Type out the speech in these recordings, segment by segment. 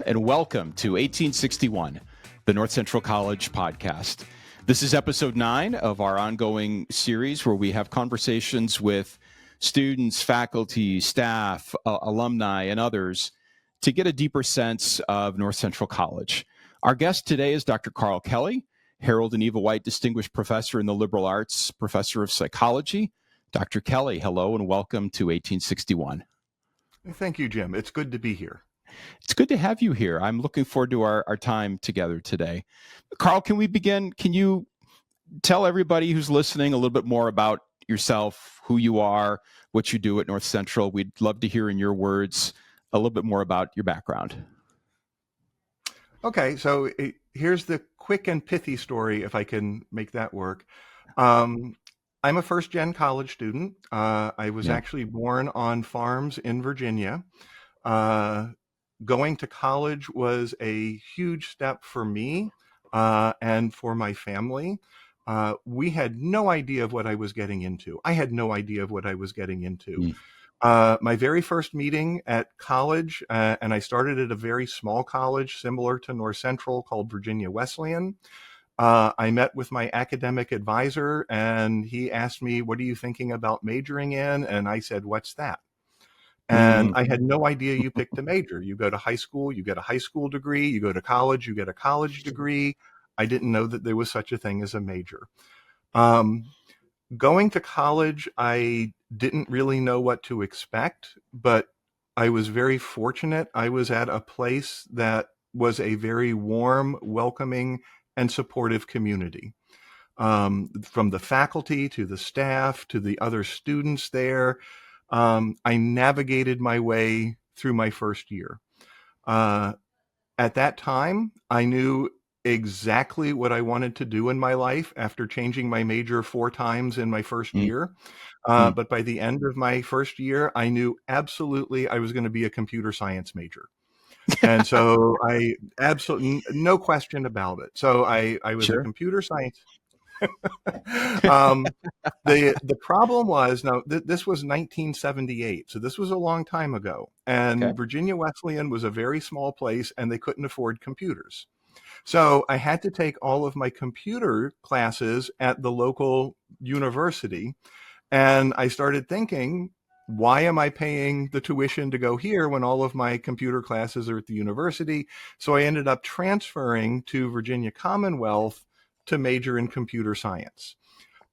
and welcome to 1861, the North Central College podcast. This is episode 9 of our ongoing series where we have conversations with students, faculty, staff, alumni, and others to get a deeper sense of North Central College. Our guest today is Dr. Karl Kelley, Harold and Eva White Distinguished Professor in the Liberal Arts, Professor of Psychology. Dr. Kelley, hello and welcome to 1861. Thank you, Jim. It's good to be here. It's good to have you here. I'm looking forward to our time together today. Karl, can we begin? Can you tell everybody who's listening a little bit more about yourself, who you are, what you do at North Central? We'd love to hear in your words a little bit more about your background. Okay, so here's the quick and pithy story, if I can make that work. I'm a first-gen college student. I was actually born on farms in Virginia. Going to college was a huge step for me and for my family. We had no idea of what I was getting into. I had no idea of what I was getting into. My very first meeting at college, and I started at a very small college similar to North Central called Virginia Wesleyan. I met with my academic advisor and he asked me, "What are you thinking about majoring in?" And I said, "What's that?" And I had no idea you picked a major. You go to high school, you get a high school degree. You go to college, you get a college degree. I didn't know that there was such a thing as a major. Going to college, I didn't really know what to expect, but I was very fortunate. I was at a place that was a very warm, welcoming, and supportive community. From the faculty to the staff to the other students there, I navigated my way through my first year. At that time, I knew exactly what I wanted to do in my life after changing my major 4 times in my first year. But by the end of my first year, I knew absolutely I was going to be a computer science major. And so I absolutely, no question about it. So I was a computer science. The problem was, now this was 1978, so this was a long time ago, and Virginia Wesleyan was a very small place and they couldn't afford computers. So I had to take all of my computer classes at the local university, and I started thinking, why am I paying the tuition to go here when all of my computer classes are at the university? So I ended up transferring to Virginia Commonwealth to major in computer science.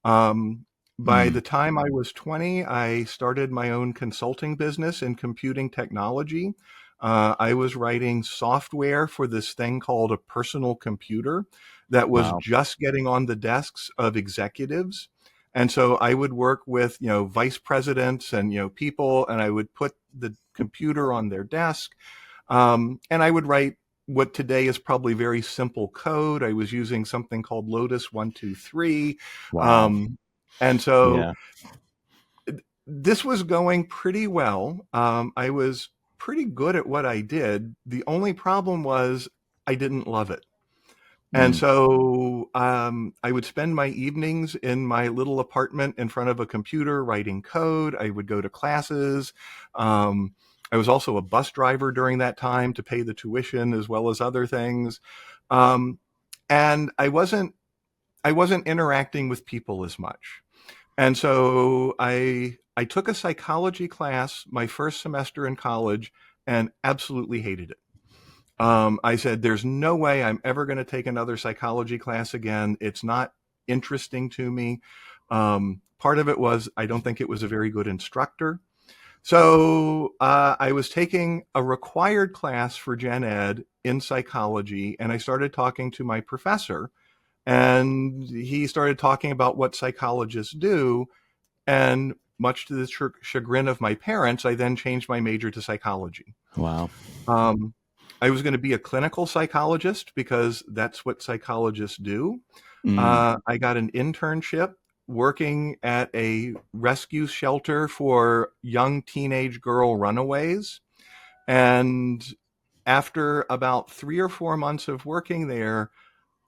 By the time I was 20, I started my own consulting business in computing technology. I was writing software for this thing called a personal computer that was just getting on the desks of executives. And so I would work with, vice presidents and, people, and I would put the computer on their desk. And I would write what today is probably very simple code. I was using something called Lotus 123. And so this was going pretty well. I was pretty good at what I did. The only problem was I didn't love it. And so I would spend my evenings in my little apartment in front of a computer writing code. I would go to classes. I was also a bus driver during that time to pay the tuition as well as other things. And I wasn't interacting with people as much. And so I took a psychology class my first semester in college and absolutely hated it. I said, there's no way I'm ever going to take another psychology class again. It's not interesting to me. Part of it was I don't think it was a very good instructor. So I was taking a required class for Gen Ed in psychology, and I started talking to my professor, and he started talking about what psychologists do. And much to the chagrin of my parents, I then changed my major to psychology. Wow. I was going to be a clinical psychologist because that's what psychologists do. I got an internship working at a rescue shelter for young teenage girl runaways. And after about 3 or 4 months of working there,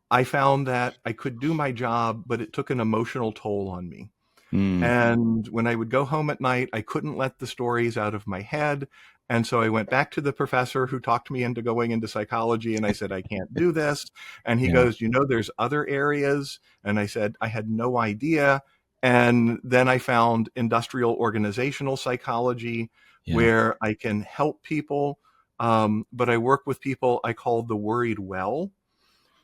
I found that I could do my job, but it took an emotional toll on me. And when I would go home at night, I couldn't let the stories out of my head. And so I went back to the professor who talked me into going into psychology, and I said, I can't do this. And he Yeah. goes, there's other areas. And I said, I had no idea. And then I found industrial organizational psychology, Yeah. where I can help people. But I work with people I call the worried well.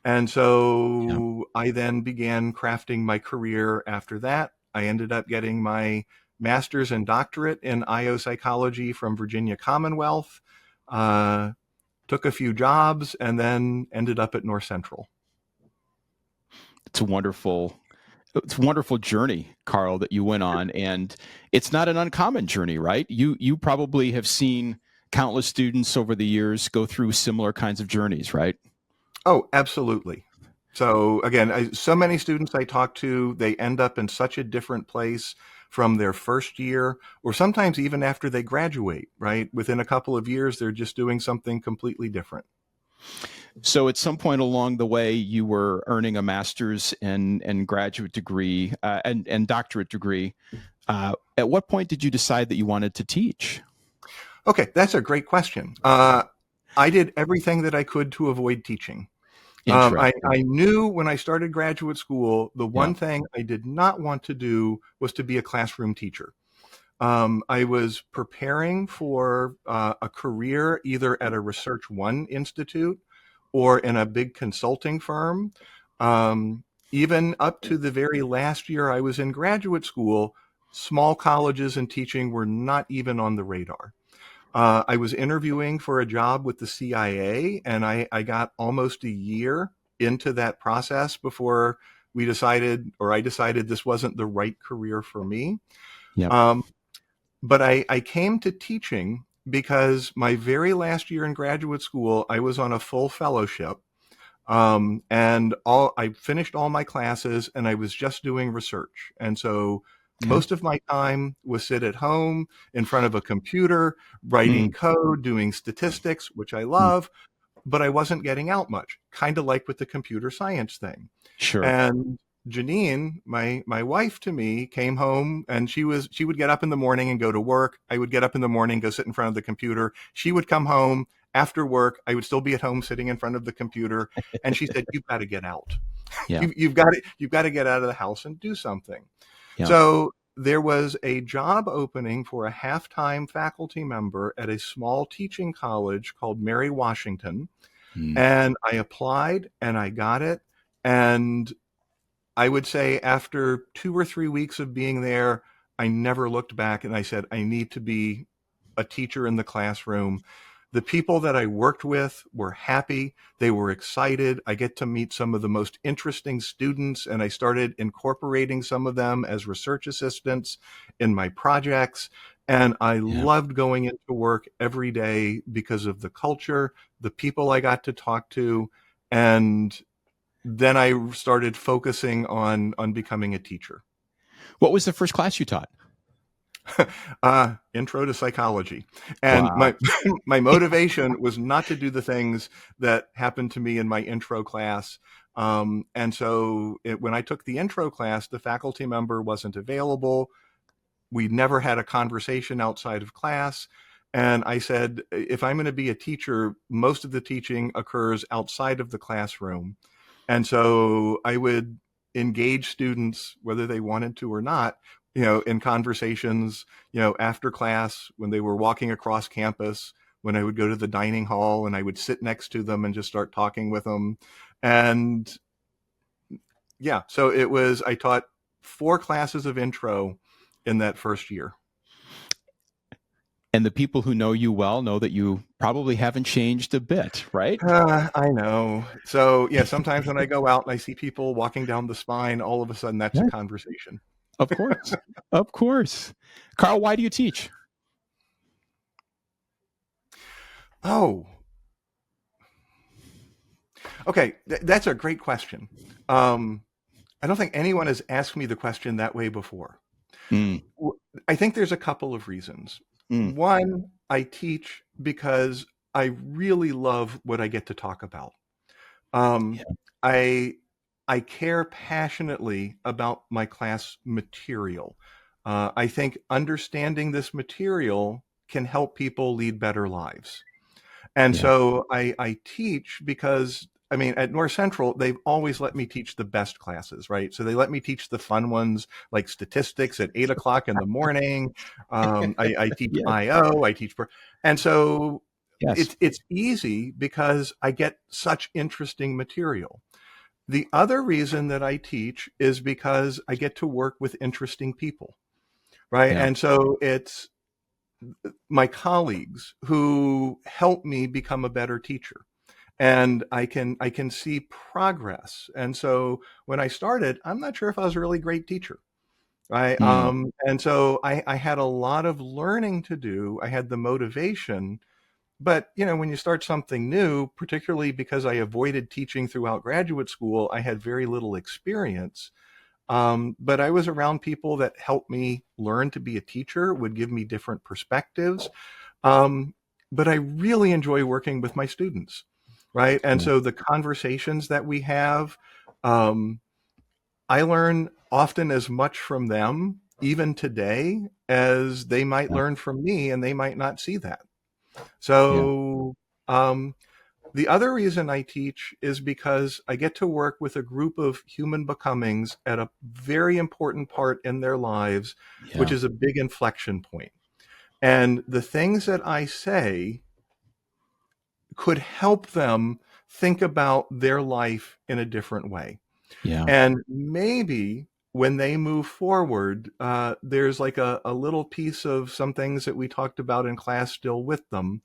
And Yeah. so I then began crafting my career after that. I ended up getting my master's and doctorate in IO psychology from Virginia Commonwealth, took a few jobs, and then ended up at North Central. It's a wonderful journey, Karl, that you went on. And it's not an uncommon journey, right? You probably have seen countless students over the years go through similar kinds of journeys, right? Oh, absolutely. So again, so many students I talk to, they end up in such a different place from their first year, or sometimes even after they graduate, right? Within a couple of years, they're just doing something completely different. So at some point along the way, you were earning a master's and graduate degree and doctorate degree. At what point did you decide that you wanted to teach? Okay, that's a great question. I did everything that I could to avoid teaching. Interesting. I knew when I started graduate school, the Yeah. one thing I did not want to do was to be a classroom teacher. I was preparing for a career either at a Research One institute or in a big consulting firm. Even up to the very last year I was in graduate school, small colleges and teaching were not even on the radar. I was interviewing for a job with the CIA, and I got almost a year into that process before I decided this wasn't the right career for me. Yep. But I came to teaching because my very last year in graduate school, I was on a full fellowship. And I finished all my classes and I was just doing research. And so Okay. most of my time was sit at home in front of a computer, writing Mm, code, doing statistics, which I mm, love, but I wasn't getting out much, kind of like with the computer science thing. sure. And Janine, my wife to me, came home and she would get up in the morning and go to work. I would get up in the morning, go sit in front of the computer. She would come home after work. I would still be at home sitting in front of the computer. And she said, "You've got to get out. Yeah. You've got to get out of the house and do something." Yeah. So there was a job opening for a half-time faculty member at a small teaching college called Mary Washington. Mm, And I applied and I got it. And I would say after 2 or 3 weeks of being there, I never looked back and I said, I need to be a teacher in the classroom. The people that I worked with were happy. They were excited. I get to meet some of the most interesting students, and I started incorporating some of them as research assistants in my projects. And I yeah. loved going into work every day because of the culture, the people I got to talk to, and then I started focusing on becoming a teacher. What was the first class you taught? Intro to psychology, and Wow. my motivation was not to do the things that happened to me in my intro class. And so when I took the intro class, the faculty member wasn't available. We never had a conversation outside of class. And I said, if I'm going to be a teacher, most of the teaching occurs outside of the classroom. And so I would engage students, whether they wanted to or not, in conversations, after class, when they were walking across campus, when I would go to the dining hall and I would sit next to them and just start talking with them. And yeah, so I taught 4 classes of intro in that first year. And the people who know you well know that you probably haven't changed a bit, right? I know. So yeah, sometimes when I go out and I see people walking down the spine, all of a sudden that's a Yeah, conversation. of course. Of course. Karl, why do you teach? Oh, okay. That's a great question. I don't think anyone has asked me the question that way before. Mm, I think there's a couple of reasons. mm, One, I teach because I really love what I get to talk about. Um, yeah. I I care passionately about my class material. I think understanding this material can help people lead better lives. And Yeah. so I teach because, I mean, at North Central, they've always let me teach the best classes, right? So they let me teach the fun ones like statistics at 8 o'clock in the morning. I teach Yeah. IO, and so Yes. it's easy because I get such interesting material. The other reason that I teach is because I get to work with interesting people, right? Yeah. And so it's my colleagues who help me become a better teacher, and I can see progress. And so when I started, I'm not sure if I was a really great teacher, right? Mm. And so I had a lot of learning to do. I had the motivation, but when you start something new, particularly because I avoided teaching throughout graduate school, I had very little experience. But I was around people that helped me learn to be a teacher, would give me different perspectives. Um, but I really enjoy working with my students, right? And Yeah. so the conversations that we have, um, I learn often as much from them, even today, as they might Yeah. learn from me, and they might not see that. Yeah. So, um, the other reason I teach is because I get to work with a group of human becomings at a very important part in their lives, which Yeah. is a big inflection point. And the things that I say could help them think about their life in a different way. Yeah. And maybe when they move forward, there's like a little piece of some things that we talked about in class still with them.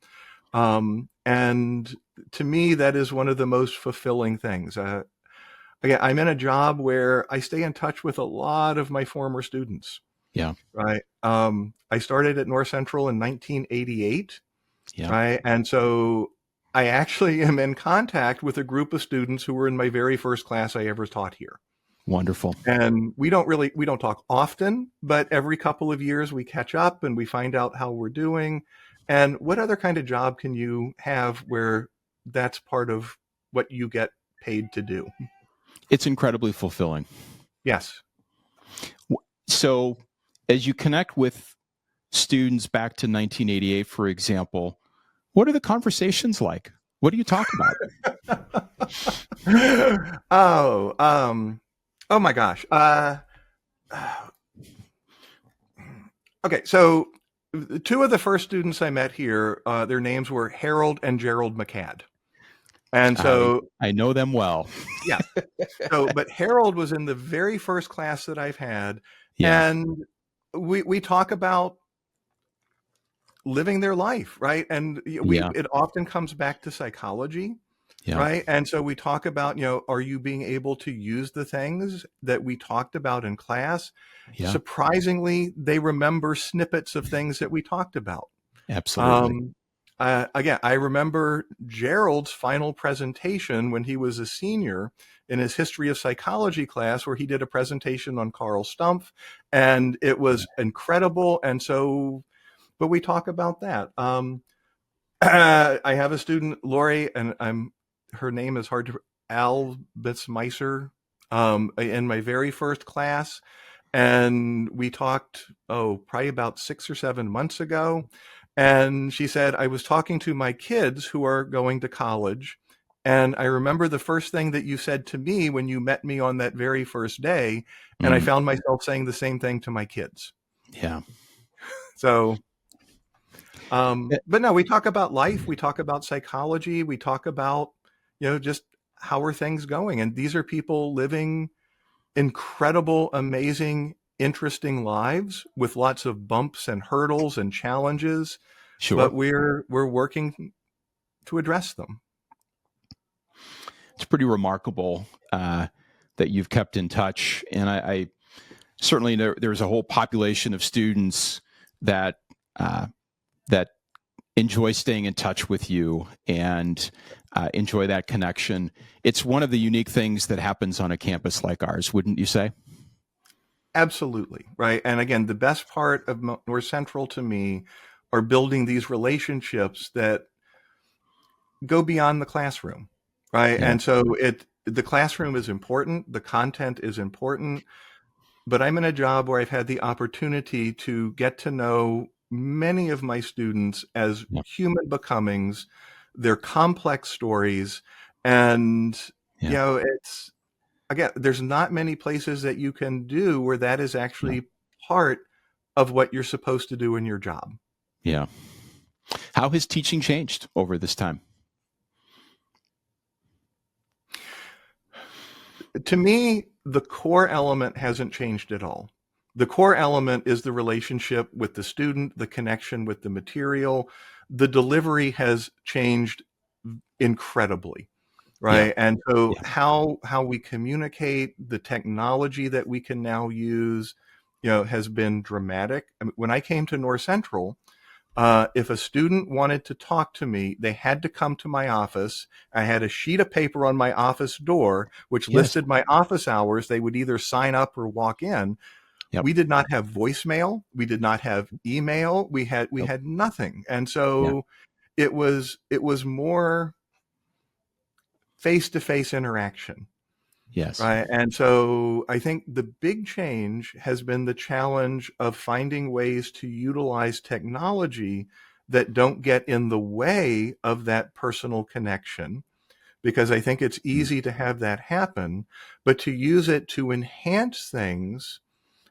And to me, that is one of the most fulfilling things. Again, I'm in a job where I stay in touch with a lot of my former students, Yeah. right? I started at North Central in 1988, Yeah. right? And so I actually am in contact with a group of students who were in my very first class I ever taught here. Wonderful. And we don't talk often, but every couple of years we catch up and we find out how we're doing. And what other kind of job can you have where that's part of what you get paid to do? It's incredibly fulfilling. Yes. So, as you connect with students back to 1988, for example, what are the conversations like? What do you talk about? Oh, oh my gosh. Okay, so two of the first students I met here, their names were Harold and Gerald McCad. And so, I know them well. yeah. So, but Harold was in the very first class that I've had, Yeah. and we talk about living their life, right? And Yeah. it often comes back to psychology, Yeah. right? And so we talk about, are you being able to use the things that we talked about in class? Yeah. Surprisingly, they remember snippets of things that we talked about. Absolutely. Um, Again, I remember Gerald's final presentation when he was a senior in his history of psychology class, where he did a presentation on Karl Stumpf, and it was incredible. And so, but we talk about that. I have a student, Lori, and her name is hard to Albitzmeiser, in my very first class. And we talked, probably about 6 or 7 months ago. And she said, I was talking to my kids who are going to college. And I remember the first thing that you said to me when you met me on that very first day. And I Mm. found myself saying the same thing to my kids. Yeah. So, but no, we talk about life. We talk about psychology. We talk about, just how are things going. And these are people living incredible, amazing, interesting lives with lots of bumps and hurdles and challenges, Sure. but we're working to address them. It's pretty remarkable that you've kept in touch, and I certainly know there's a whole population of students that that enjoy staying in touch with you and enjoy that connection. It's one of the unique things that happens on a campus like ours, wouldn't you say? Absolutely, right. And again, the best part of North Central to me are building these relationships that go beyond the classroom, right? Yeah. And so the classroom is important, the content is important, but I'm in a job where I've had the opportunity to get to know many of my students as Yeah. human becomings, their complex stories. And, Yeah. it's, again, there's not many places that you can do where that is Yeah. actually part of what you're supposed to do in your job. Yeah. How has teaching changed over this time? To me, the core element hasn't changed at all. The core element is the relationship with the student, the connection with the material. The delivery has changed incredibly, Yeah. right? And so Yeah. how we communicate, the technology that we can now use, has been dramatic. I mean, when I came to North Central, if a student wanted to talk to me, they had to come to my office. I had a sheet of paper on my office door, which Yes. listed my office hours. They would either sign up or walk in. Yep. We did not have voicemail. We did not have email. We Nope. had nothing. And Yeah. so it was more face-to-face interaction. Yes. Right. And so I think the big change has been the challenge of finding ways to utilize technology that don't get in the way of that personal connection, because I think it's Mm. easy to have that happen, but to use it to enhance things,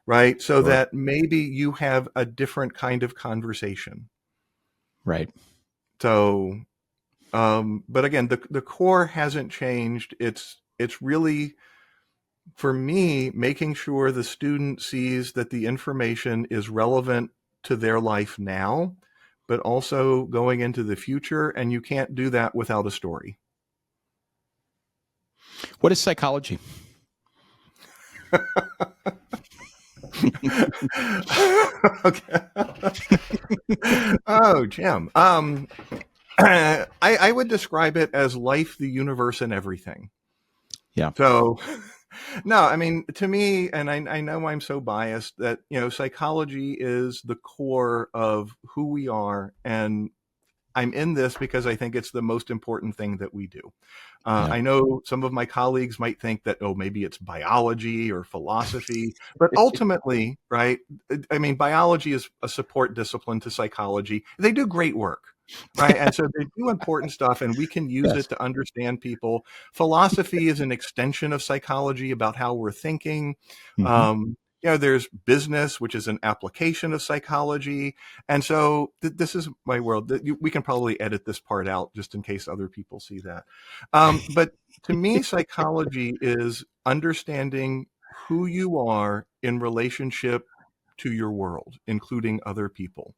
right? So Sure. that maybe you have a different kind of conversation. Right. So, but again, the core hasn't changed. It's really, for me, making sure the student sees that the information is relevant to their life now, but also going into the future. And you can't do that without a story. What is psychology? Okay. Oh, Jim. I would describe it as life, the universe, and everything. Yeah. So, no, I mean, to me, and I know I'm so biased, that, psychology is the core of who we are. And I'm in this because I think it's the most important thing that we do. Yeah. I know some of my colleagues might think that, oh, maybe it's biology or philosophy, but ultimately, right? I mean, biology is a support discipline to psychology. They do great work, right? And so they do important stuff, and we can use Yes. it to understand people. Philosophy is an extension of psychology about how we're thinking. Hmm. There's business, which is an application of psychology. And so this is my world. We can probably edit this part out just in case other people see that. But to me, psychology is understanding who you are in relationship to your world, including other people.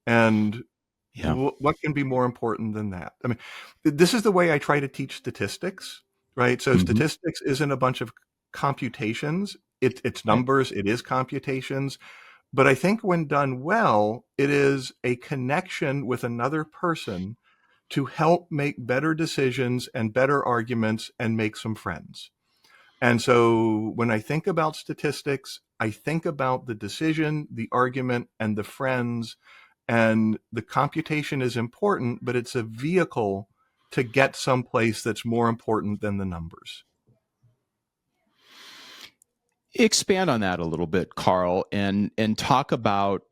And Yeah. what can be more important than that? I mean, this is the way I try to teach statistics, right? So Hmm. statistics isn't a bunch of computations. It's Right. numbers. It is computations. But I think when done well, it is a connection with another person to help make better decisions and better arguments and make some friends. And so when I think about statistics, I think about the decision, the argument, and the friends. And the computation is important, but it's a vehicle to get someplace that's more important than the numbers. Expand on that a little bit, Karl, and talk about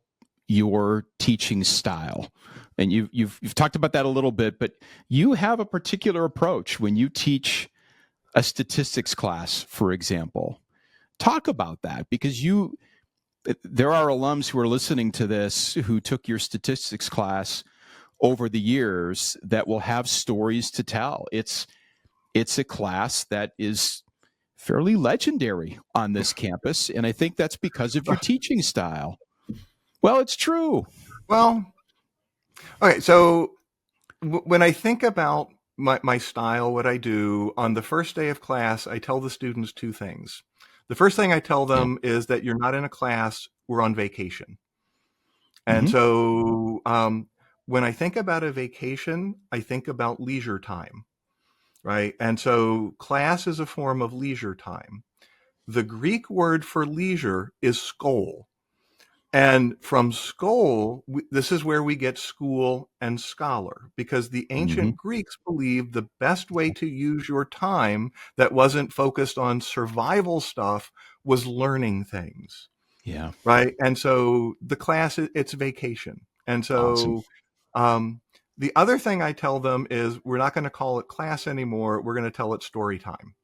your teaching style. And you've talked about that a little bit, but you have a particular approach when you teach a statistics class, for example. Talk about that, because there are alums who are listening to this who took your statistics class over the years that will have stories to tell. It's a class that is fairly legendary on this campus, and I think that's because of your teaching style. Well, it's true. Well, okay, so when I think about my style, what I do on the first day of class, I tell the students two things. The first thing I tell Yeah. them is that you're not in a class, we're on vacation. And Mm-hmm. so when I think about a vacation, I think about leisure time, right? And so class is a form of leisure time. The Greek word for leisure is skol. And from skol, this is where we get school and scholar, because the Mm-hmm. ancient Greeks believed the best way to use your time that wasn't focused on survival stuff was learning things, Yeah. right? And so the class, it's vacation. And Awesome. so the other thing I tell them is we're not going to call it class anymore. We're going to tell it story time.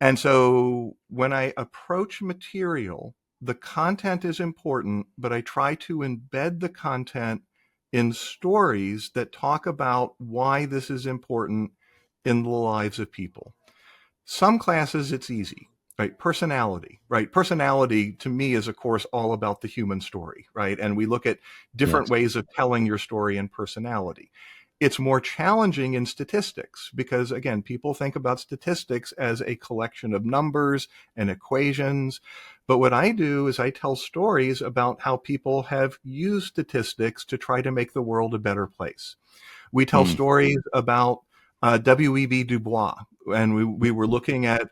And so when I approach material, the content is important, but I try to embed the content in stories that talk about why this is important in the lives of people. Some classes, it's easy, right? Personality, right? Personality to me is, of course, all about the human story, right? And we look at different Yes. ways of telling your story in personality. It's more challenging in statistics because, again, people think about statistics as a collection of numbers and equations. But what I do is I tell stories about how people have used statistics to try to make the world a better place. We tell Mm. stories about W.E.B. Du Bois, and we were looking at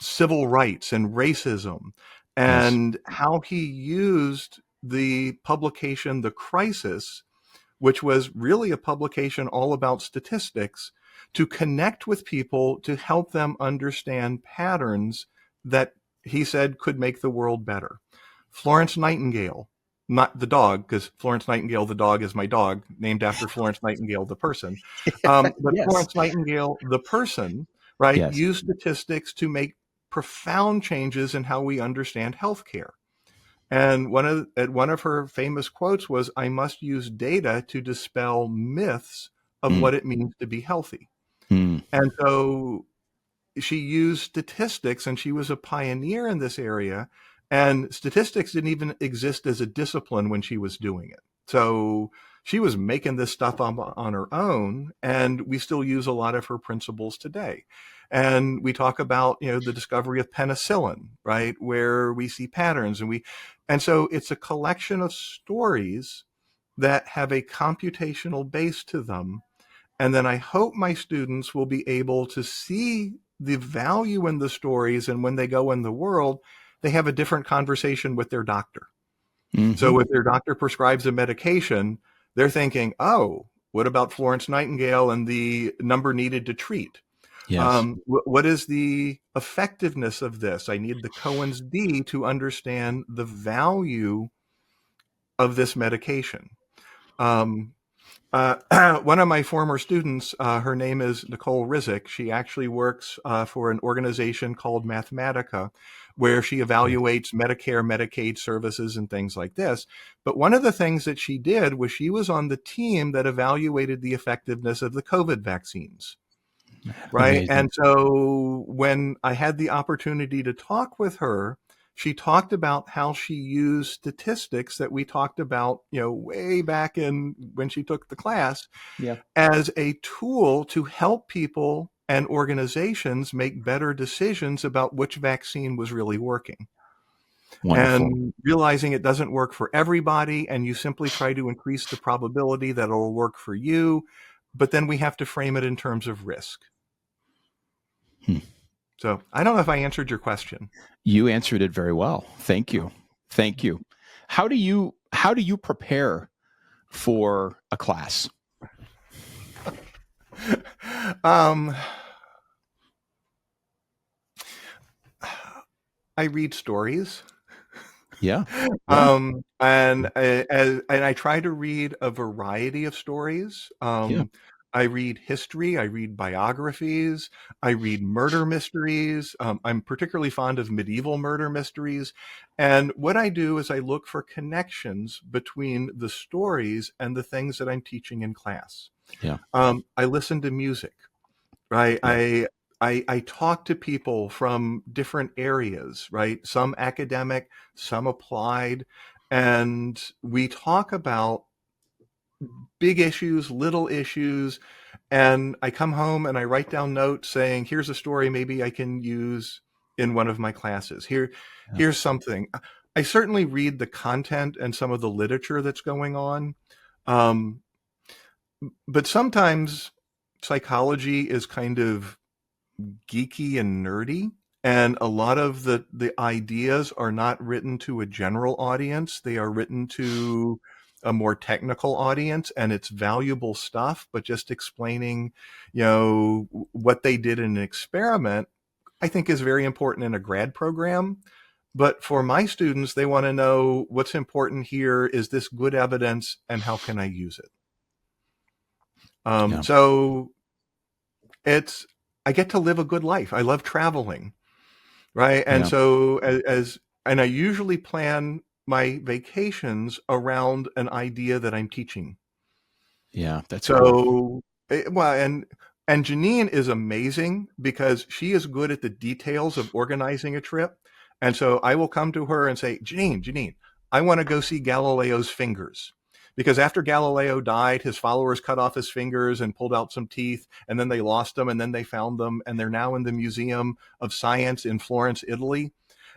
civil rights and racism, Yes. and how he used the publication The Crisis, which was really a publication all about statistics, to connect with people to help them understand patterns that he said could make the world better. Florence Nightingale, not the dog, because Florence Nightingale, the dog, is my dog, named after Florence Nightingale, the person. But Yes. Florence Nightingale, the person, right, Yes. used statistics to make profound changes in how we understand healthcare. And one of her famous quotes was, "I must use data to dispel myths of Mm. what it means to be healthy." Mm. And so she used statistics, and she was a pioneer in this area. And statistics didn't even exist as a discipline when she was doing it. So she was making this stuff on her own, and we still use a lot of her principles today. And we talk about, the discovery of penicillin, right, where we see patterns, and so it's a collection of stories that have a computational base to them. And then I hope my students will be able to see the value in the stories. And when they go in the world, they have a different conversation with their doctor. Mm-hmm. So if their doctor prescribes a medication, they're thinking, oh, what about Florence Nightingale and the number needed to treat? Yes. What is the effectiveness of this? I need the Cohen's d to understand the value of this medication. Um, one of my former students, her name is Nicole Rizek. She actually works for an organization called Mathematica, where she evaluates Medicare, Medicaid services, and things like this. But one of the things that she did was she was on the team that evaluated the effectiveness of the COVID vaccines. Right. Amazing. And so when I had the opportunity to talk with her, she talked about how she used statistics that we talked about, way back in when she took the class, Yeah. as a tool to help people and organizations make better decisions about which vaccine was really working. Wonderful. And realizing it doesn't work for everybody, and you simply try to increase the probability that it'll work for you. But then we have to frame it in terms of risk. Hmm. So I don't know if I answered your question. You answered it very well. Thank you. Thank you. How do you prepare for a class? um, I read stories. Yeah. Yeah. And I try to read a variety of stories. Yeah. I read history, I read biographies, I read murder mysteries. I'm particularly fond of medieval murder mysteries. And what I do is I look for connections between the stories and the things that I'm teaching in class. Yeah. I listen to music, right? Yeah. I talk to people from different areas, right? Some academic, some applied, and we talk about big issues, little issues, and I come home and I write down notes saying, here's a story maybe I can use in one of my classes. Yeah. Here's something. I certainly read the content and some of the literature that's going on. Um, but sometimes psychology is kind of geeky and nerdy, and a lot of the ideas are not written to a general audience. They are written to a more technical audience, and it's valuable stuff, but just explaining, what they did in an experiment, I think, is very important in a grad program. But for my students, they want to know what's important here. Is this good evidence, and how can I use it? So I get to live a good life. I love traveling, right? And so and I usually plan my vacations around an idea that I'm teaching. Yeah, that's so cool. Well, and Janine is amazing because she is good at the details of organizing a trip. And so I will come to her and say, Janine, I want to go see Galileo's fingers. Because after Galileo died, his followers cut off his fingers and pulled out some teeth, and then they lost them, and then they found them, and they're now in the Museum of Science in Florence, Italy.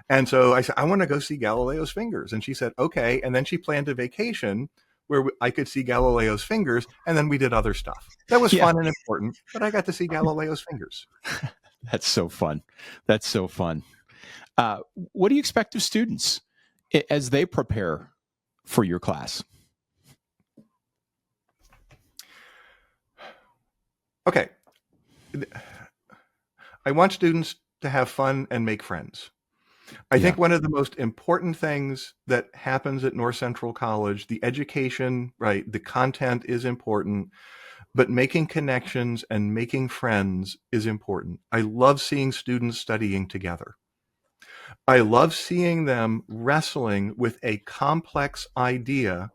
And so I said, I want to go see Galileo's fingers. And she said, okay. And then she planned a vacation where I could see Galileo's fingers, and then we did other stuff. That was fun and important, but I got to see Galileo's fingers. That's so fun. That's so fun. What do you expect of students as they prepare for your class? Okay. I want students to have fun and make friends. I think one of the most important things that happens at North Central College, the education, right, the content is important, but making connections and making friends is important. I love seeing students studying together. I love seeing them wrestling with a complex idea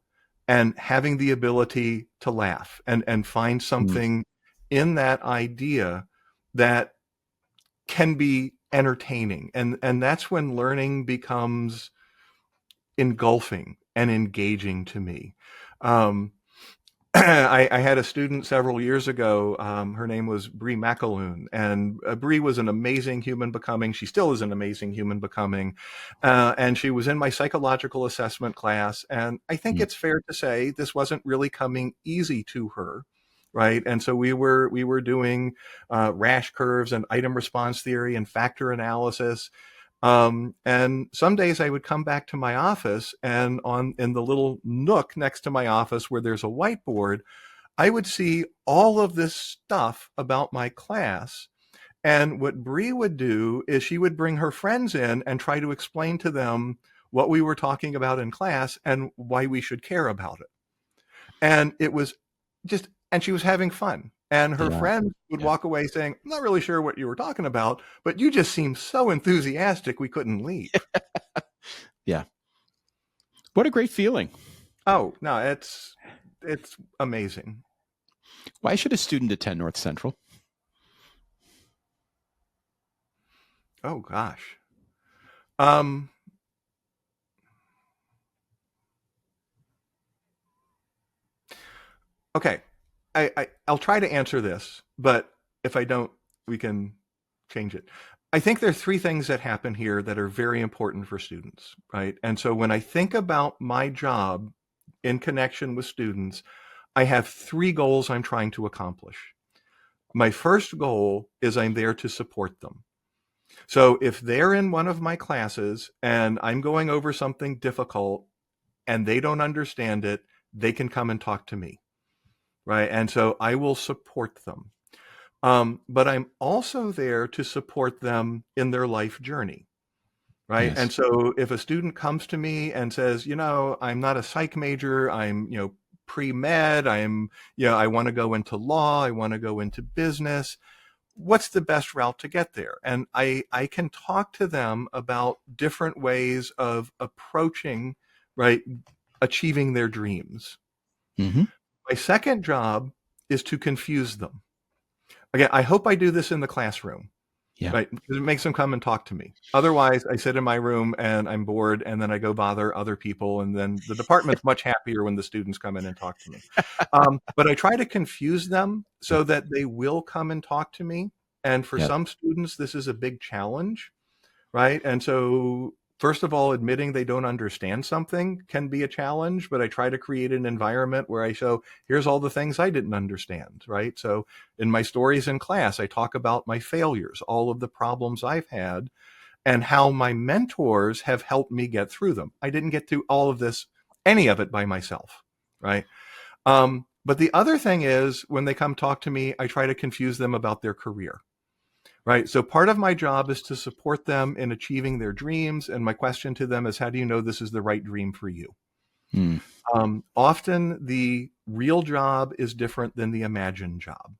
and having the ability to laugh and find something in that idea that can be entertaining. And that's when learning becomes engulfing and engaging to me. I had a student several years ago. Her name was Bree McAloon, and Bree was an amazing human becoming. She still is an amazing human becoming. And she was in my psychological assessment class. And I think it's fair to say this wasn't really coming easy to her. Right. And so we were doing rash curves and item response theory and factor analysis. And some days I would come back to my office, and in the little nook next to my office where there's a whiteboard, I would see all of this stuff about my class. And what Bree would do is she would bring her friends in and try to explain to them what we were talking about in class and why we should care about it. And it was and she was having fun. And her friends would walk away saying, I'm not really sure what you were talking about, but you just seemed so enthusiastic we couldn't leave. Yeah. What a great feeling. Oh, no, it's amazing. Why should a student attend North Central? Oh, gosh. Okay. I'll try to answer this, but if I don't, we can change it. I think there are three things that happen here that are very important for students, right? And so when I think about my job in connection with students, I have three goals I'm trying to accomplish. My first goal is I'm there to support them. So if they're in one of my classes and I'm going over something difficult and they don't understand it, they can come and talk to me, right? And so I will support them. But I'm also there to support them in their life journey, right? Yes. And so if a student comes to me and says, I'm not a psych major, I'm, pre-med, I want to go into law, I want to go into business, what's the best route to get there? And I can talk to them about different ways of approaching, right, achieving their dreams. Mm-hmm. My second job is to confuse them. Again, I hope I do this in the classroom, right? Because it makes them come and talk to me. Otherwise, I sit in my room and I'm bored, and then I go bother other people, and then the department's much happier when the students come in and talk to me. But I try to confuse them so that they will come and talk to me. And for some students, this is a big challenge, right? And so first of all, admitting they don't understand something can be a challenge, but I try to create an environment where I show, here's all the things I didn't understand, right? So in my stories in class, I talk about my failures, all of the problems I've had, and how my mentors have helped me get through them. I didn't get through all of this, any of it by myself, right? But the other thing is when they come talk to me, I try to confuse them about their career. right? So part of my job is to support them in achieving their dreams. And my question to them is, how do you know this is the right dream for you? Mm. Often the real job is different than the imagined job.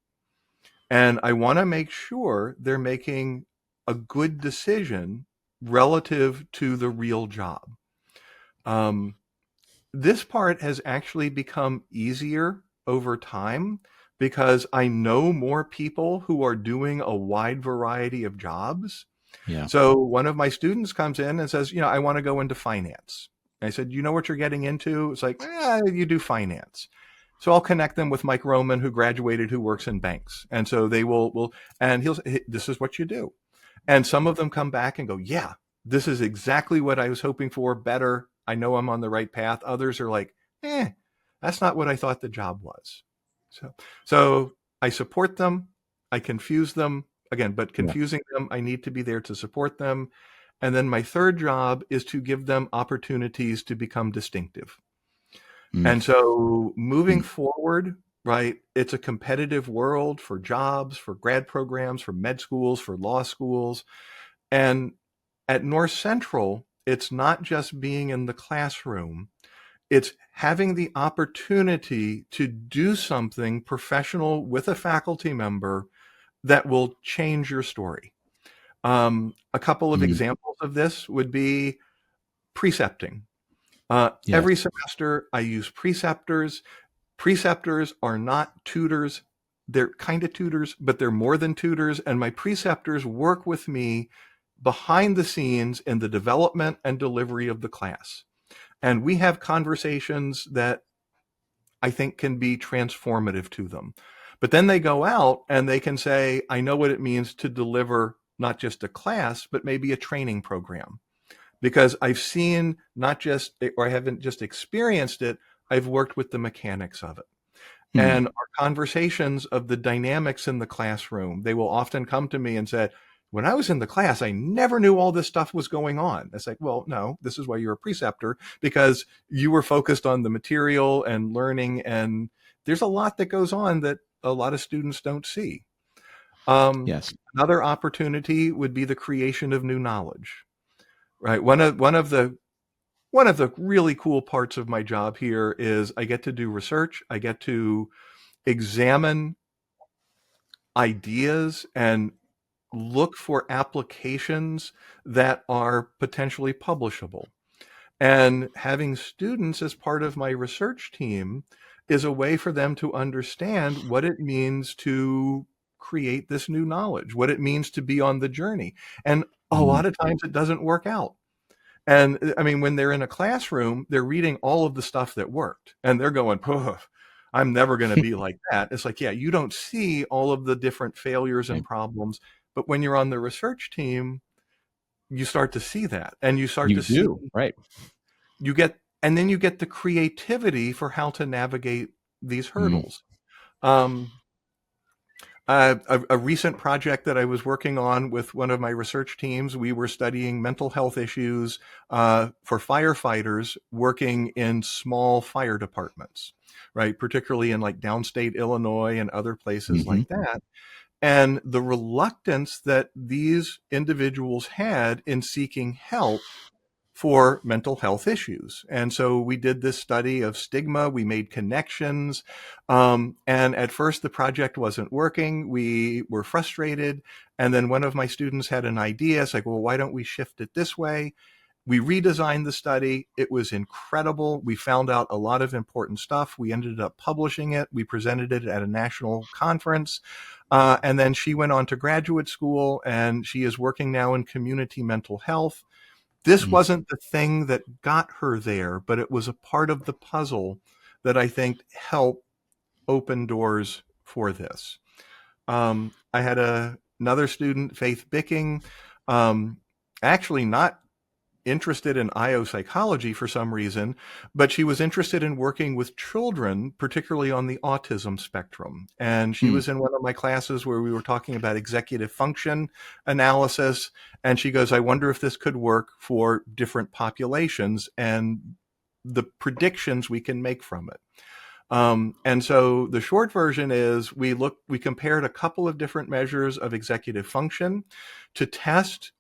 And I want to make sure they're making a good decision relative to the real job. This part has actually become easier over time because I know more people who are doing a wide variety of jobs. Yeah. So one of my students comes in and says, I want to go into finance. I said, you know what you're getting into? It's like, you do finance. So I'll connect them with Mike Roman, who graduated, who works in banks. And so they will, and he'll say, this is what you do. And some of them come back and go, yeah, this is exactly what I was hoping for, better. I know I'm on the right path. Others are like, that's not what I thought the job was. So I support them. I confuse them again, but confusing them, I need to be there to support them. And then my third job is to give them opportunities to become distinctive. And so moving forward, right, it's a competitive world for jobs, for grad programs, for med schools, for law schools. And at North Central, it's not just being in the classroom, it's having the opportunity to do something professional with a faculty member that will change your story. A couple of examples of this would be precepting. Every semester, I use preceptors. Preceptors are not tutors. They're kind of tutors, but they're more than tutors. And my preceptors work with me behind the scenes in the development and delivery of the class. And we have conversations that I think can be transformative to them. But then they go out and they can say, I know what it means to deliver not just a class, but maybe a training program. Because I've seen not just, or I haven't just experienced it, I've worked with the mechanics of it. And our conversations of the dynamics in the classroom, they will often come to me and say, when I was in the class, I never knew all this stuff was going on. It's like, well, no, this is why you're a preceptor, because you were focused on the material and learning. And there's a lot that goes on that a lot of students don't see. Another opportunity would be the creation of new knowledge, right? One of the really cool parts of my job here is I get to do research. I get to examine ideas and look for applications that are potentially publishable. And having students as part of my research team is a way for them to understand what it means to create this new knowledge, what it means to be on the journey. And a lot of times it doesn't work out. And I mean, when they're in a classroom, they're reading all of the stuff that worked and they're going, I'm never going to be like that. It's like, yeah, you don't see all of the different failures and problems. But when you're on the research team, you start to see that, and you start to see, right. And then you get the creativity for how to navigate these hurdles. A recent project that I was working on with one of my research teams, we were studying mental health issues for firefighters working in small fire departments, right? Particularly in like downstate Illinois and other places like that. And the reluctance that these individuals had in seeking help for mental health issues. And so we did this study of stigma. We made connections. And at first the project wasn't working. We were frustrated. And then one of my students had an idea. It's like, well, why don't we shift it this way? We redesigned the study. It was incredible. We found out a lot of important stuff. We ended up publishing it. We presented it at a national conference. And then she went on to graduate school, and she is working now in community mental health. This wasn't the thing that got her there, but it was a part of the puzzle that I think helped open doors for this. I had another student, Faith Bicking, actually not interested in IO psychology for some reason, but she was interested in working with children, particularly on the autism spectrum. And she was in one of my classes where we were talking about executive function analysis. And she goes, I wonder if this could work for different populations and the predictions we can make from it. And so the short version is we compared a couple of different measures of executive function to test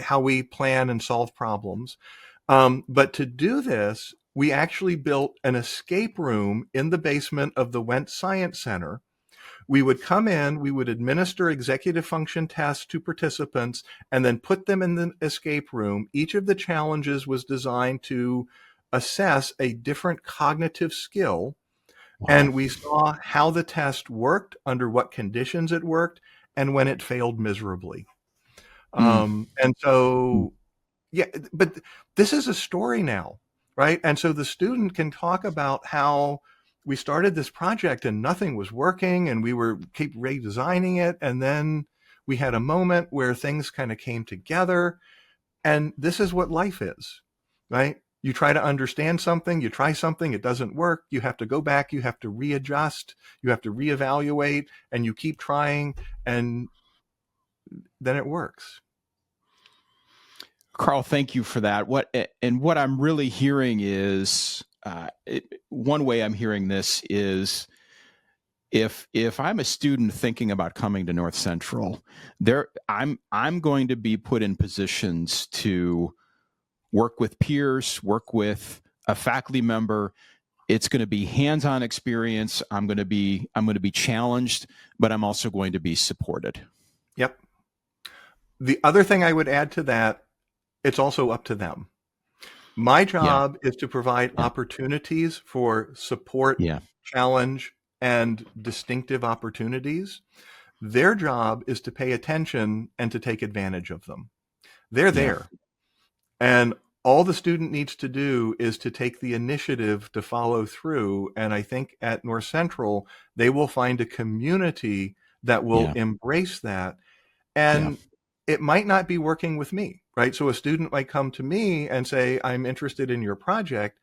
how we plan and solve problems. But to do this, we actually built an escape room in the basement of the Wentz Science Center. We would come in, we would administer executive function tests to participants, and then put them in the escape room. Each of the challenges was designed to assess a different cognitive skill. Wow. And we saw how the test worked, under what conditions it worked, and when it failed miserably. Mm. And so, yeah, but this is a story now, right? And so the student can talk about how we started this project and nothing was working and we were keep redesigning it. And then we had a moment where things kind of came together. And this is what life is, right? You try to understand something, you try something, it doesn't work. You have to go back, you have to readjust, you have to reevaluate, and you keep trying, and then it works. Karl, thank you for that. What I'm really hearing is one way I'm hearing this is if I'm a student thinking about coming to North Central, I'm going to be put in positions to work with peers, work with a faculty member. It's going to be hands-on experience. I'm going to be challenged, but I'm also going to be supported. Yep. The other thing I would add to that, it's also up to them. My job is to provide opportunities for support, challenge, and distinctive opportunities. Their job is to pay attention and to take advantage of them. They're there. And all the student needs to do is to take the initiative to follow through. And I think at North Central, they will find a community that will embrace that. And it might not be working with me, right? So a student might come to me and say, I'm interested in your project,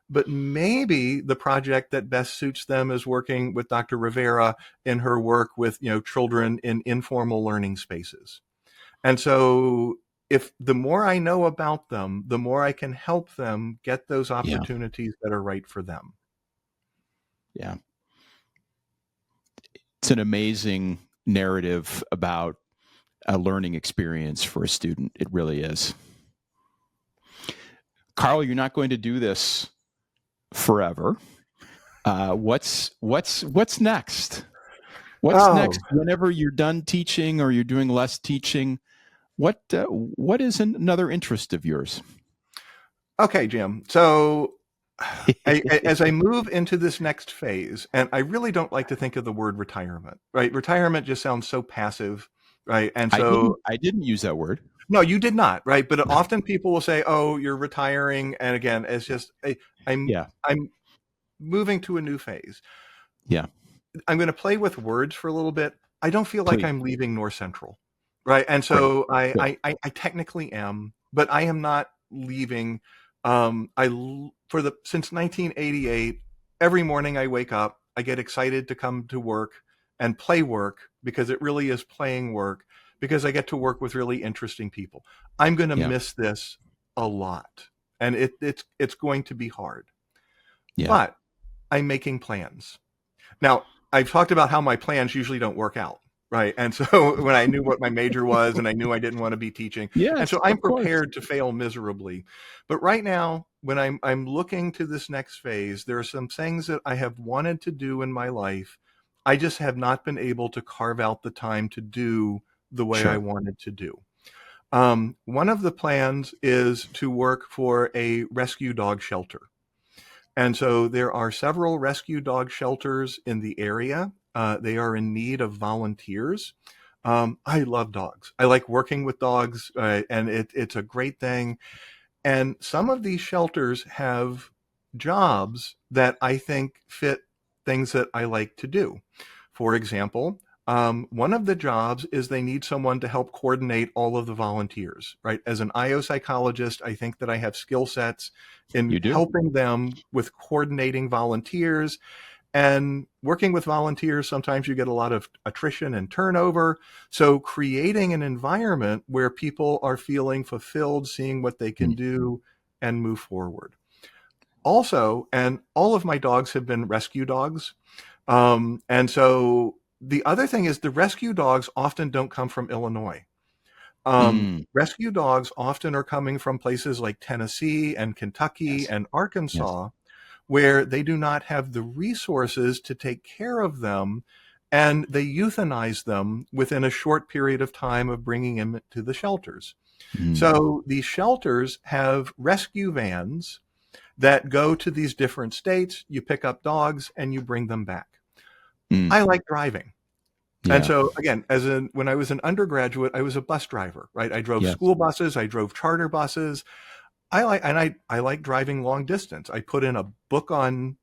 but maybe the project that best suits them is working with Dr. Rivera in her work with, children in informal learning spaces. And so if the more I know about them, the more I can help them get those opportunities that are right for them. Yeah. It's an amazing narrative about a learning experience for a student. It really is. Karl, you're not going to do this forever. What's next? What's next? Whenever you're done teaching or you're doing less teaching, what is another interest of yours? Okay, Jim. So as I move into this next phase, and I really don't like to think of the word retirement, right? Retirement just sounds so passive, right? And so I didn't use that word. No, you did not, right? But often people will say, "Oh, you're retiring," and again, it's just I'm moving to a new phase. Yeah, I'm going to play with words for a little bit. I don't feel like I'm leaving North Central, right? And so I technically am, but I am not leaving. Since 1988, every morning I wake up, I get excited to come to work and play work because it really is playing work, because I get to work with really interesting people. I'm going to miss this a lot, and it's going to be hard. But I'm making plans. Now, I've talked about how my plans usually don't work out, right? And so when I knew what my major was and I knew I didn't want to be teaching, and so I'm prepared to fail miserably. But right now, when I'm looking to this next phase, there are some things that I have wanted to do in my life. I just have not been able to carve out the time to do the way I wanted to do. One of the plans is to work for a rescue dog shelter. And so there are several rescue dog shelters in the area. They are in need of volunteers. I love dogs. I like working with dogs, and it's a great thing. And some of these shelters have jobs that I think fit things that I like to do. For example, one of the jobs is they need someone to help coordinate all of the volunteers, right? As an IO psychologist, I think that I have skill sets in helping them with coordinating volunteers. And working with volunteers, sometimes you get a lot of attrition and turnover. So creating an environment where people are feeling fulfilled, seeing what they can do and move forward. also, and all of my dogs have been rescue dogs. And so the other thing is the rescue dogs often don't come from Illinois. Rescue dogs often are coming from places like Tennessee and Kentucky Yes. and Yes. Arkansas, where they do not have the resources to take care of them, and they euthanize them within a short period of time of bringing them to the shelters. So these shelters have rescue vans that go to these different states. You pick up dogs and you bring them back. I like driving. And Yeah. so again, when I was an undergraduate, I was a bus driver, right? I drove Yes. school buses, I drove charter buses. I like driving long distance. I put in a book on,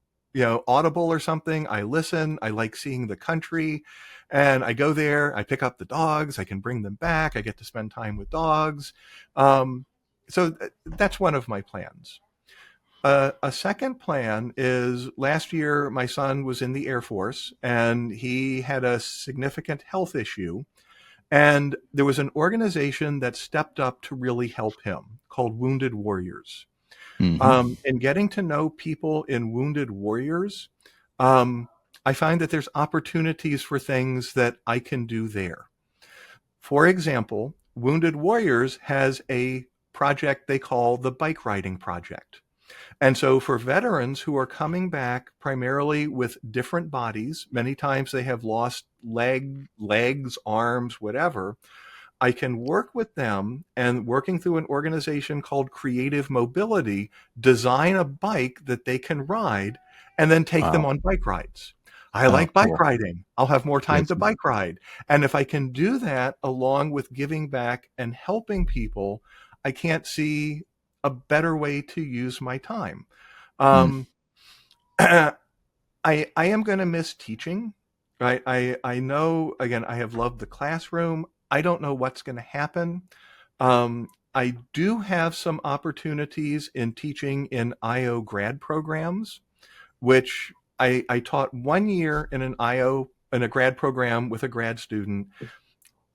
Audible or something. I listen. I like seeing the country, and I go there. I pick up the dogs. I can bring them back. I get to spend time with dogs. So that's one of my plans. A second plan is last year, my son was in the Air Force and he had a significant health issue. And there was an organization that stepped up to really help him called Wounded Warriors. And getting to know people in Wounded Warriors, I find that there's opportunities for things that I can do there. For example, Wounded Warriors has a project they call the Bike Riding Project. And so for veterans who are coming back primarily with different bodies, many times they have lost legs, arms, whatever, I can work with them and working through an organization called Creative Mobility, design a bike that they can ride and then take them Wow. on bike rides. I Oh, like bike cool. riding. I'll have more time Yes. to bike ride. And if I can do that along with giving back and helping people, I can't see a better way to use my time. I am going to miss teaching, right? I know, again, I have loved the classroom. I don't know what's going to happen. I do have some opportunities in teaching in IO grad programs, which I taught 1 year in an IO in a grad program with a grad student.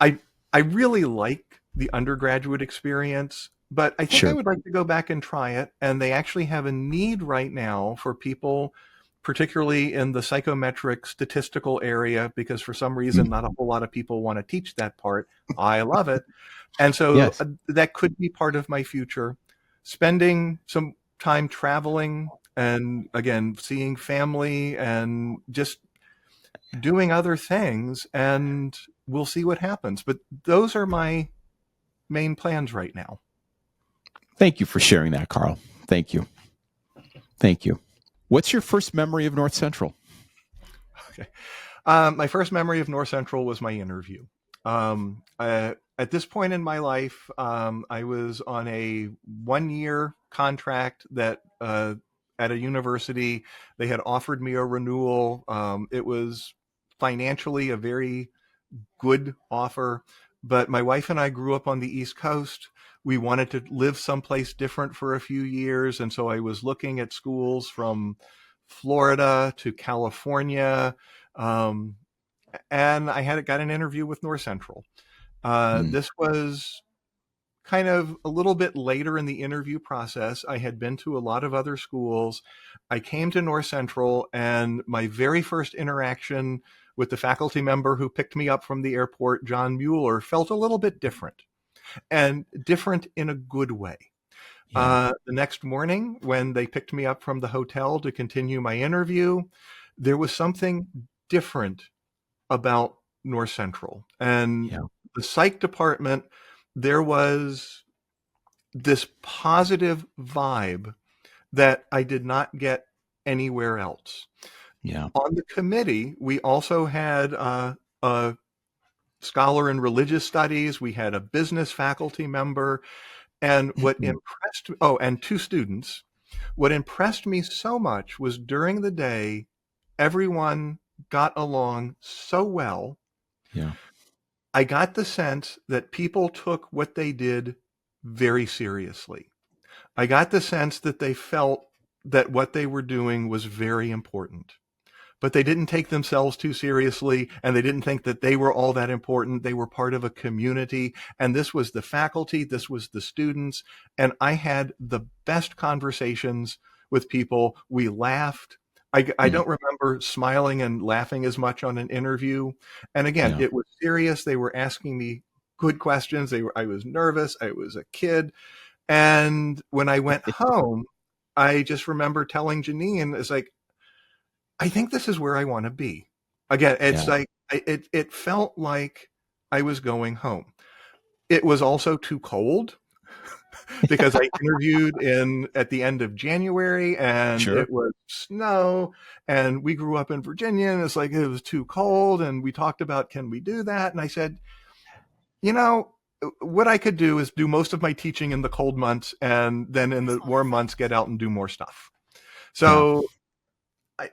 I really like the undergraduate experience, but I think I Sure. would like to go back and try it. And they actually have a need right now for people, particularly in the psychometric statistical area, because for some reason, not a whole lot of people want to teach that part. I love it. And so Yes. that could be part of my future, spending some time traveling and again, seeing family and just doing other things, and we'll see what happens. But those are my main plans right now. Thank you for sharing that, Karl. Thank you. Thank you. What's your first memory of North Central? Okay. My first memory of North Central was my interview. At this point in my life, I was on a 1-year contract that at a university. They had offered me a renewal. It was financially a very good offer, but my wife and I grew up on the East Coast. We wanted to live someplace different for a few years, and so I was looking at schools from Florida to California, and I got an interview with North Central. This was kind of a little bit later in the interview process. I had been to a lot of other schools. I came to North Central, and my very first interaction with the faculty member who picked me up from the airport, John Mueller, felt a little bit different, and different in a good way. The next morning, when they picked me up from the hotel to continue my interview, there was something different about North Central. And the psych department, there was this positive vibe that I did not get anywhere else. On the committee, we also had a scholar in religious studies. We had a business faculty member. And and 2 students. What impressed me so much was during the day, everyone got along so well. I got the sense that people took what they did very seriously. I got the sense that they felt that what they were doing was very important, but they didn't take themselves too seriously, and they didn't think that they were all that important. They were part of a community, and this was the faculty, this was the students, and I had the best conversations with people. We laughed. I don't remember smiling and laughing as much on an interview. And again, Yeah. it was serious. They were asking me good questions. I was nervous. I was a kid. And when I went home, I just remember telling Janine, it's like, I think this is where I want to be. Again, it's Yeah. like, it felt like I was going home. It was also too cold because I interviewed at the end of January and Sure. it was snow, and we grew up in Virginia, and it's like it was too cold, and we talked about, can we do that? And I said, you know, what I could do is do most of my teaching in the cold months, and then in the warm months get out and do more stuff. Yeah. So I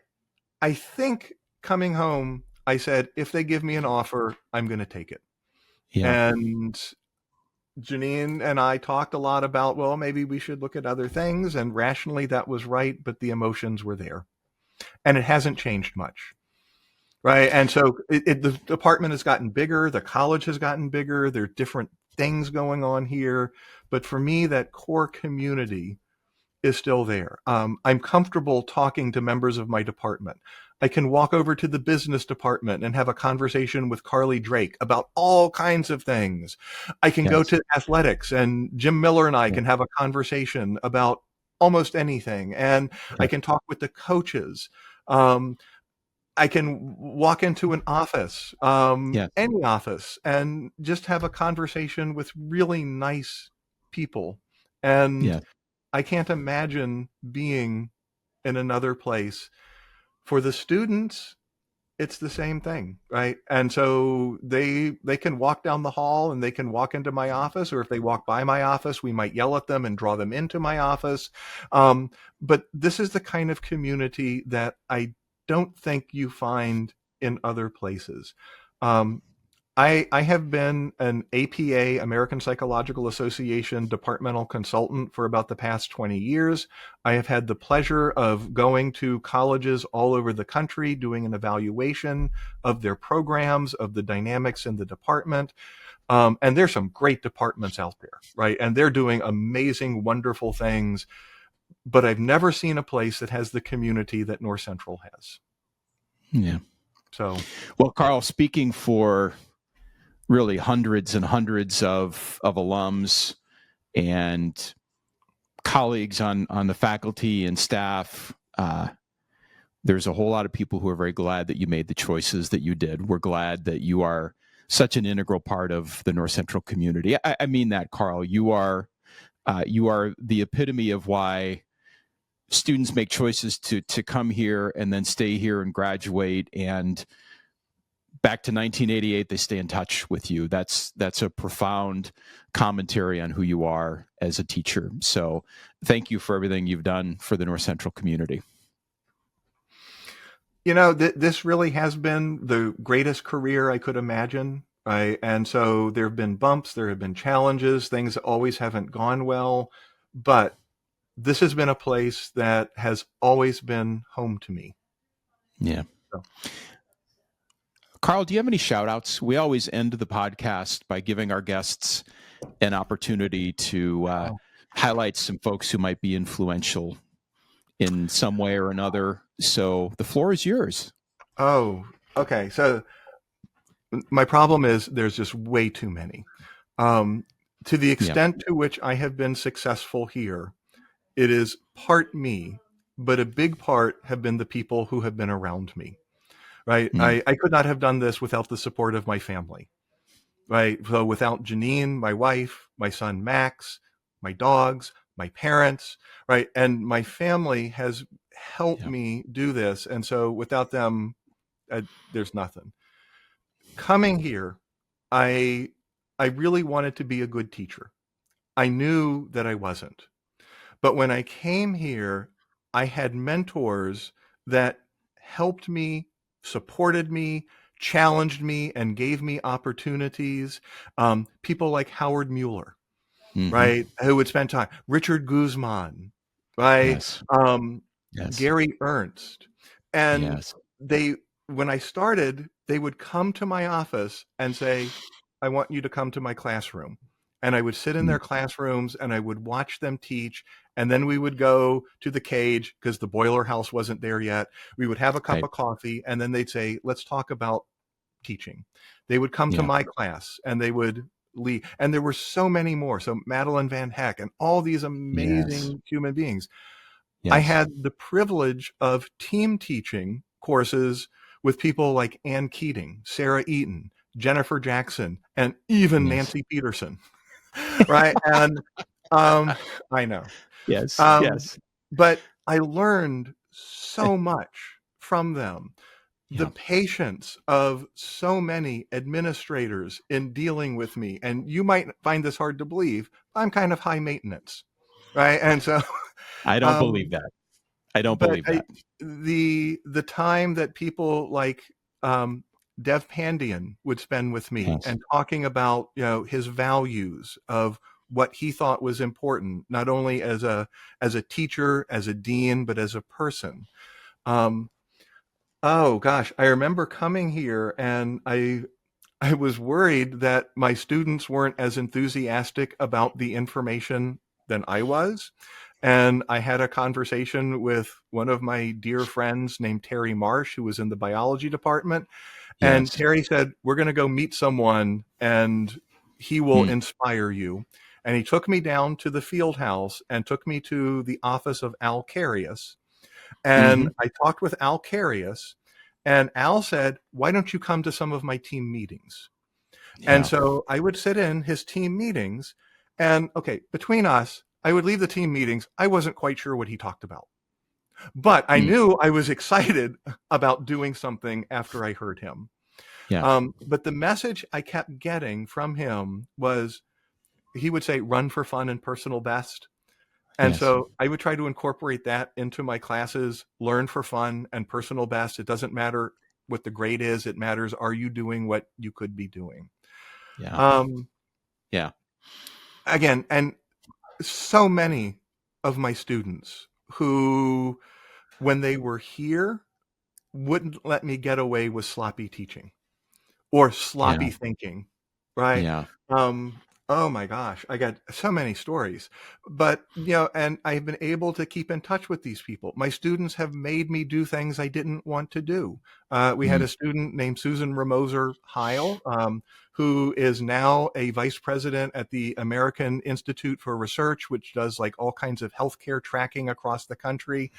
I think coming home, I said, if they give me an offer, I'm going to take it. Yeah. And Janine and I talked a lot about, well, maybe we should look at other things. And rationally, that was right, but the emotions were there. And it hasn't changed much. Right. And so the department has gotten bigger. The college has gotten bigger. There are different things going on here. But for me, that core community is still there. I'm comfortable talking to members of my department. I can walk over to the business department and have a conversation with Carly Drake about all kinds of things. I can go Yes. to athletics, and Jim Miller and I Yeah. can have a conversation about almost anything. And I Yes. can talk with the coaches. I can walk into an office, Yes. any office, and just have a conversation with really nice people. And Yes. I can't imagine being in another place. For the students, it's the same thing, right? And so they can walk down the hall and they can walk into my office, or if they walk by my office, we might yell at them and draw them into my office. But this is the kind of community that I don't think you find in other places. Um, I have been an APA, American Psychological Association departmental consultant for about the past 20 years. I have had the pleasure of going to colleges all over the country, doing an evaluation of their programs, of the dynamics in the department. And there's some great departments out there, right? And they're doing amazing, wonderful things. But I've never seen a place that has the community that North Central has. Yeah. So, Well, Karl, speaking for really hundreds and hundreds of alums and colleagues on the faculty and staff, there's a whole lot of people who are very glad that you made the choices that you did. We're glad that you are such an integral part of the North Central community. I mean that, Karl. You are the epitome of why students make choices to come here and then stay here and graduate, and back to 1988 they stay in touch with you. That's a profound commentary on who you are as a teacher. So thank you for everything you've done for the North Central community. You know, this really has been the greatest career I could imagine. Right. And so there have been bumps, there have been challenges, things always haven't gone well, but this has been a place that has always been home to me. Yeah. So. Karl, do you have any shout outs? We always end the podcast by giving our guests an opportunity to highlight some folks who might be influential in some way or another. So the floor is yours. Oh, okay. So my problem is there's just way too many. To the extent to which I have been successful here, it is part me, but a big part have been the people who have been around me. Right. I could not have done this without the support of my family. Right. So without Janine, my wife, my son Max, my dogs, my parents, right. And my family has helped me do this. And so without them, there's nothing. Coming here, I really wanted to be a good teacher. I knew that I wasn't. But when I came here, I had mentors that helped me, supported me, challenged me, and gave me opportunities. People like Howard Mueller, right, who would spend time. Richard Guzman, right? Yes. Gary Ernst. And Yes. when I started, they would come to my office and say, I want you to come to my classroom. and I would sit in their classrooms and I would watch them teach. And then we would go to the cage because the boiler house wasn't there yet. We would have a cup of coffee, and then they'd say, let's talk about teaching. They would come to my class and they would leave. And there were so many more. So Madeline Van Heck and all these amazing human beings. I had the privilege of team teaching courses with people like Ann Keating, Sarah Eaton, Jennifer Jackson, and even Nancy Peterson. Right. And I know. Yes. But I learned so much from them. The patience of so many administrators in dealing with me. And you might find this hard to believe. I'm kind of high maintenance. Right. And so I don't believe that. I don't believe that. The time that people like Dev Pandian would spend with me and talking about, his values of what he thought was important, not only as a teacher, as a dean, but as a person. Oh gosh, I remember coming here and I was worried that my students weren't as enthusiastic about the information than I was. And I had a conversation with one of my dear friends named Terry Marsh, who was in the biology department. And Terry said, we're going to go meet someone and he will inspire you. And he took me down to the field house and took me to the office of Al Carius. And I talked with Al Carius, and Al said, why don't you come to some of my team meetings? And so I would sit in his team meetings, and between us, I would leave the team meetings. I wasn't quite sure what he talked about, but I knew I was excited about doing something after I heard him. But the message I kept getting from him was, he would say, run for fun and personal best. And so I would try to incorporate that into my classes, learn for fun and personal best. It doesn't matter what the grade is. It matters, are you doing what you could be doing? Again, and so many of my students who, when they were here, wouldn't let me get away with sloppy teaching or sloppy thinking, right? Oh my gosh, I got so many stories, but and I've been able to keep in touch with these people. My students have made me do things I didn't want to do. We had a student named Susan Ramoser Heil, who is now a vice president at the American Institute for Research, which does like all kinds of healthcare tracking across the country.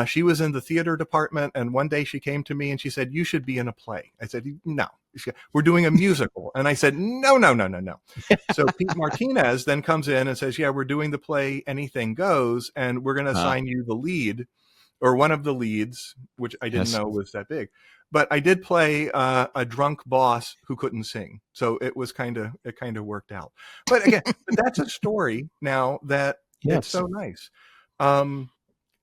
She was in the theater department, and one day she came to me and she said, you should be in a play. I said, no. We're doing a musical. And I said, no. So Pete Martinez then comes in and says, we're doing the play Anything Goes, and we're going to assign you the lead, or one of the leads, which I didn't know was that big. But I did play a drunk boss who couldn't sing. So it kind of worked out. But again, that's a story now that it's so nice.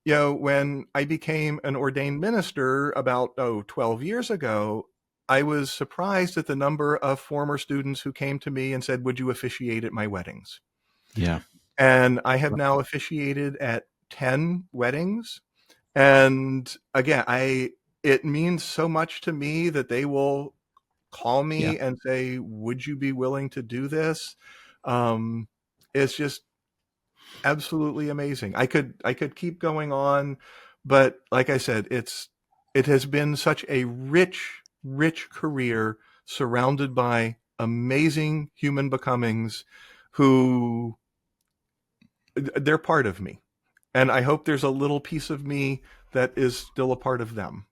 When I became an ordained minister about 12 years ago, I was surprised at the number of former students who came to me and said, would you officiate at my weddings? And I have now officiated at 10 weddings. And again, it means so much to me that they will call me and say, would you be willing to do this? It's just absolutely amazing. I could keep going on, but like I said, it has been such a rich career surrounded by amazing human becomings who they're part of me. And I hope there's a little piece of me that is still a part of them.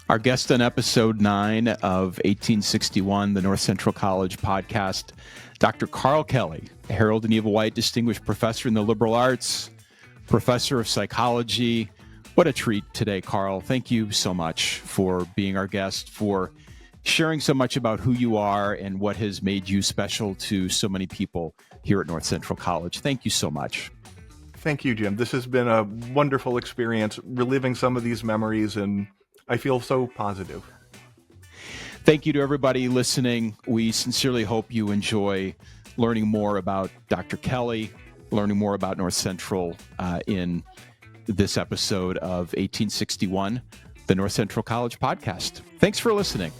Our guest on episode 9 of 1861, the North Central College podcast, Dr. Karl Kelley, Harold and Eva White Distinguished Professor in the Liberal Arts, Professor of Psychology. What a treat today, Karl. Thank you so much for being our guest, for sharing so much about who you are and what has made you special to so many people here at North Central College. Thank you so much. Thank you, Jim. This has been a wonderful experience, reliving some of these memories, and I feel so positive. Thank you to everybody listening. We sincerely hope you enjoy learning more about Dr. Kelley, learning more about North Central in this episode of 1861, the North Central College podcast. Thanks for listening.